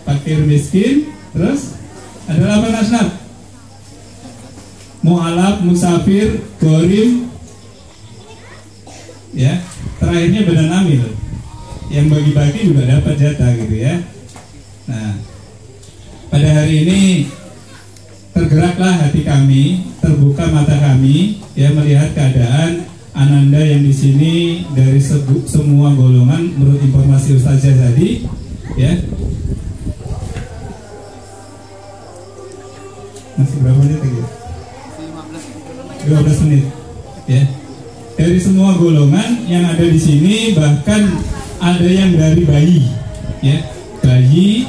Fakir miskin, terus ada 8 asnaf: mu'alaf, musafir, gorim, ya. Terakhirnya badan amil, yang bagi-bagi juga dapat jatah, gitu, ya. Nah, pada hari ini tergeraklah hati kami, terbuka mata kami, ya, melihat keadaan Ananda yang di sini dari semua golongan menurut informasi Ustazah tadi, ya. Masih berapa menit lagi? 12 menit, ya. Dari semua golongan yang ada di sini, bahkan ada yang dari bayi, ya, bayi,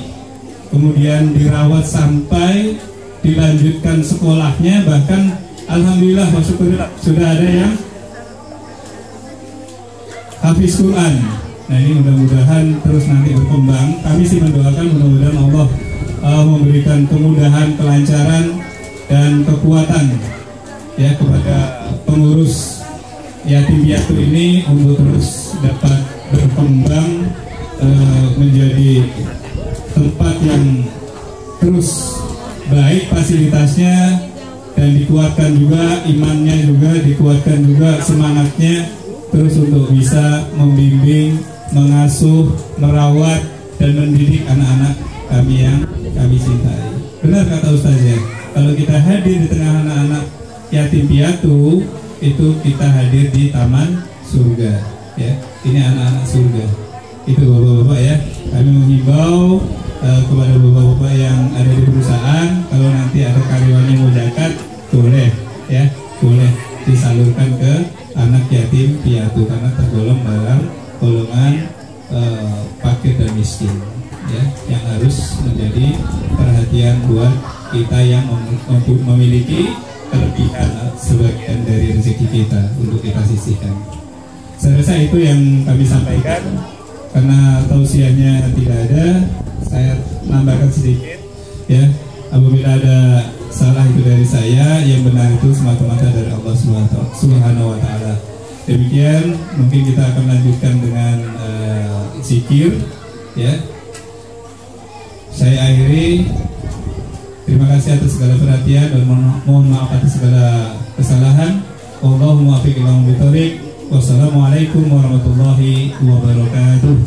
kemudian dirawat sampai dilanjutkan sekolahnya, bahkan alhamdulillah sudah ada yang hafiz Quran. Nah, ini mudah-mudahan terus nanti berkembang. Kami sih mendoakan mudah-mudahan Allah memberikan kemudahan, kelancaran, dan kekuatan, ya, kepada pengurus yatim piatu ini untuk terus dapat berkembang menjadi tempat yang terus baik fasilitasnya, dan dikuatkan juga imannya, juga dikuatkan juga semangatnya terus untuk bisa membimbing, mengasuh, merawat, dan mendidik anak-anak kami yang kami cintai. Benar kata Ustaz ya, kalau kita hadir di tengah anak-anak yatim piatu, itu kita hadir di taman surga ya. Ini anak-anak surga. Itu bapak-bapak ya, kami menghimbau kepada bapak-bapak yang ada di perusahaan, kalau nanti ada karyawan yang mau zakat, boleh ya, boleh disalurkan ke anak yatim piatu karena tergolong dalam golongan fakir dan miskin ya, yang harus menjadi perhatian buat kita yang memiliki kelebihan sebagian dari rezeki kita untuk kita sisihkan. Saya rasa itu yang kami sampaikan. Karena tausiahnya tidak ada, saya nambahkan sedikit ya. Apabila ada salah itu dari saya, yang benar itu semata-mata dari Allah Subhanahu wa Ta'ala. Demikian, mungkin kita akan lanjutkan dengan zikir ya. Saya akhiri. Terima kasih atas segala perhatian dan mohon maaf atas segala kesalahan. Allahumma muwaffiq ila aqwamit. Wassalamualaikum warahmatullahi wabarakatuh.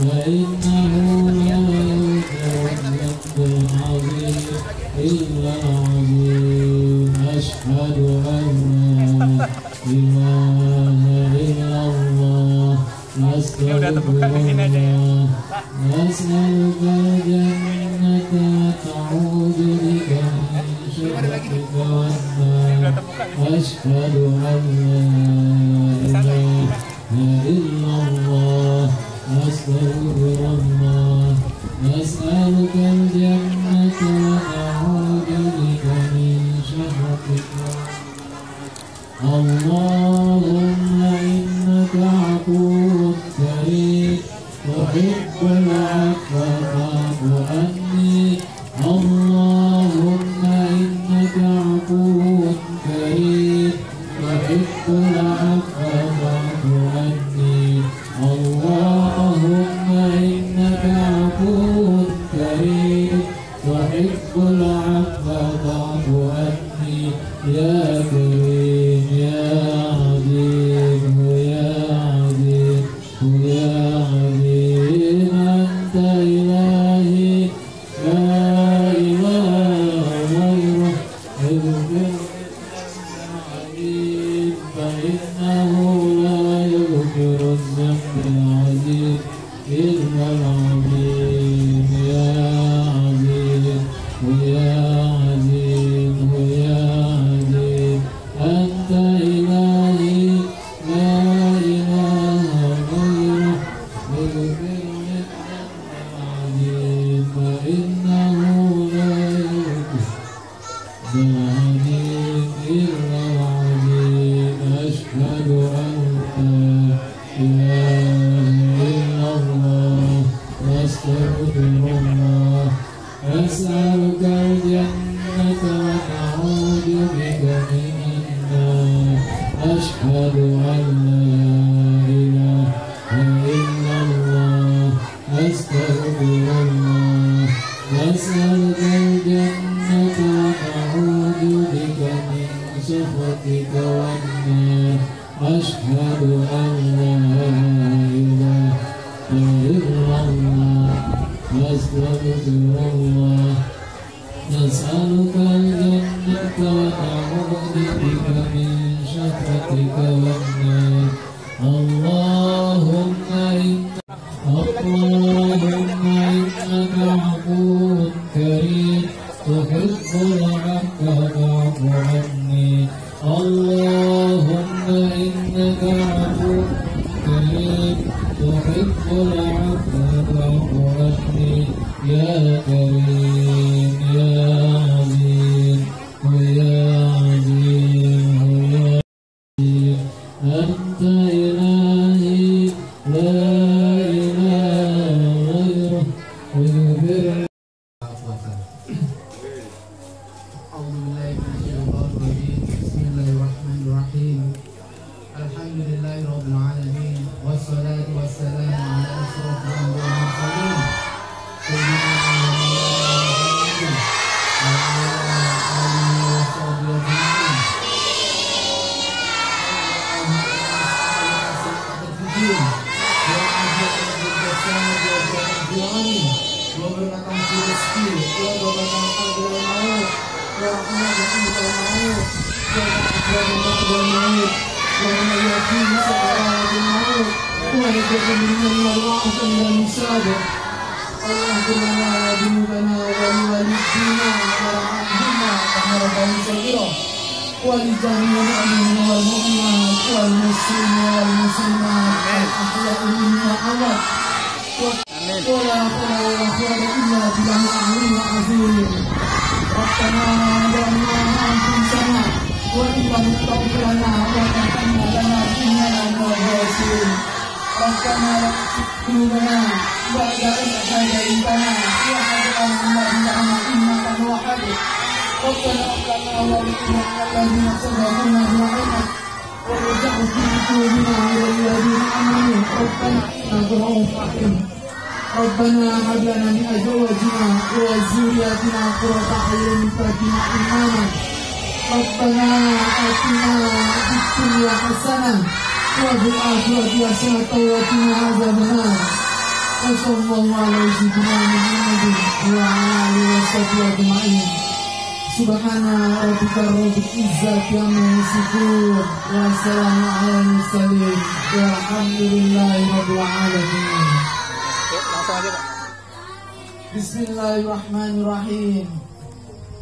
وإنه لا يغفر الذنب الله نسألك الجنة تعوذ بك من شرك والنار أشهد أن لا إله إلا الله أستغفر الله نسألك الجنة ونعوذ بك من شرك اللهم إنك عفو كريم تحب العفو فاعف عني اللهم إنك عفو كريم تحب العفو فاعف عني اللهم إنك عفو كريم تحب العفو فاعف عني يا كريم يا عظيم يا عظيم يا عظيم أنت إلهي لا إله غيرك اغفر العظيم فإنه لا يغفر الذنب العظيم إلا العظيم يا عظيم يا عظيم يا عظيم أنت إلهي لا إله غيرك اغفر الذنب العظيم فإنه لا يغفر العظيم إلا العظيم أشهد أن لا إله إلا الله أستغفر الله أسألك الجنة ونعوذ بك من النار أشهد أن لا إله إلا الله أستغفر الله أسألك الجنة ونعوذ بك من سخطك والنار أشهد أن لا إله إلا الله أستغفر الله نسألك الجنة ونعوذ بك من شفقتك والنار اللهم إنك عفو كريم تحب العفو فاعف عني اللهم إنك عفو كريم تحب العفو فاعف عني يا كريم يا عظيم يا عظيم يا عظيم أنت إلهي لا إله غيرك اغفر أعوذ بالله من الشيطان الرجيم بسم الله الرحمن الرحيم الحمد لله رب العالمين والصلاة والسلام على أشرف الأنبياء والمرسلين سيدنا محمد وعلى آله وصحبه أجمعين ولجميع المؤمنين والمؤمنات والمسلمين والمسلمات الأحياء منهم والأموات ولا حول ولا قوة إلا بالله العلي العظيم ربنا ظلمنا أنفسنا وإن لم تغفر لنا وترحمنا لنكونن من الخاسرين ربنا لا تزغ قلوبنا بعد إذ هديتنا وهب لنا من لدنك إنك أنت الوهاب ربنا هب لنا ولإخواننا الذين سبقونا بالإيمان ولا تجعل في قلوبنا غير الذين آمنوا ربنا إنك رؤوف رحيم ربنا هب لنا من أزواجنا وذرياتنا قرة أعين واجعلنا إماما ربنا آتنا في الدنيا حسنة وفي الآخرة حسنة وقنا عذاب النار وصلى الله على سيدنا محمد وعلى آله وصحبه أجمعين Subhana rabbika rabbil izzati amma yasifun wa salamun alal mursalin walhamdulillahi rabbil alamin. Langsung aja, Pak. Bismillahirrahmanirrahim.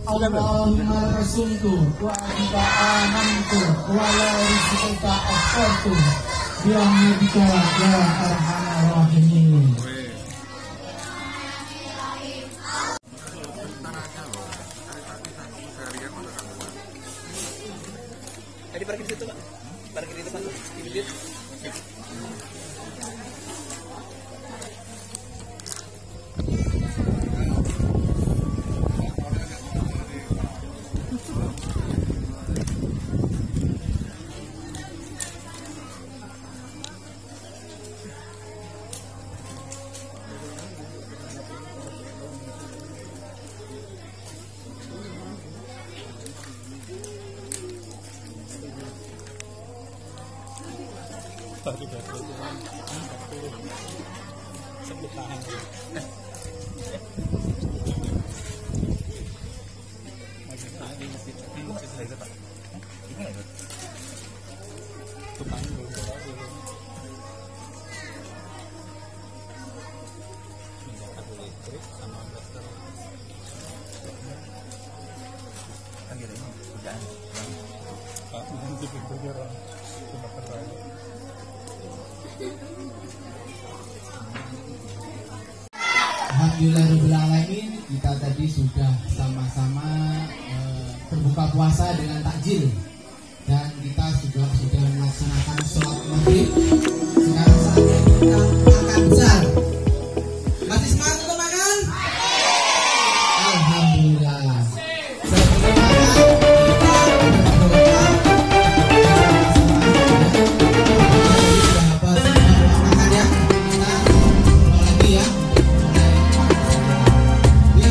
Allahumma rasultu wa anta amantu wa la rizqika akhtartu bi rahmatika ya arhamar rahimin. Tadi parkir situ, Pak. Parkir di depan tuh. Di bibir. Alhamdulillahirrahmanirrahim. Kita tadi sudah sama-sama berbuka puasa dengan takjil dan kita sudah melaksanakan sholat maghrib. Sekarang saatnya kita makan besar. Masih semangat untuk makan? Alhamdulillah. Sebelum makan kita berdoa. Sudah apa semua makan ya? Kita mulai lagi ya. Alhamdulillah.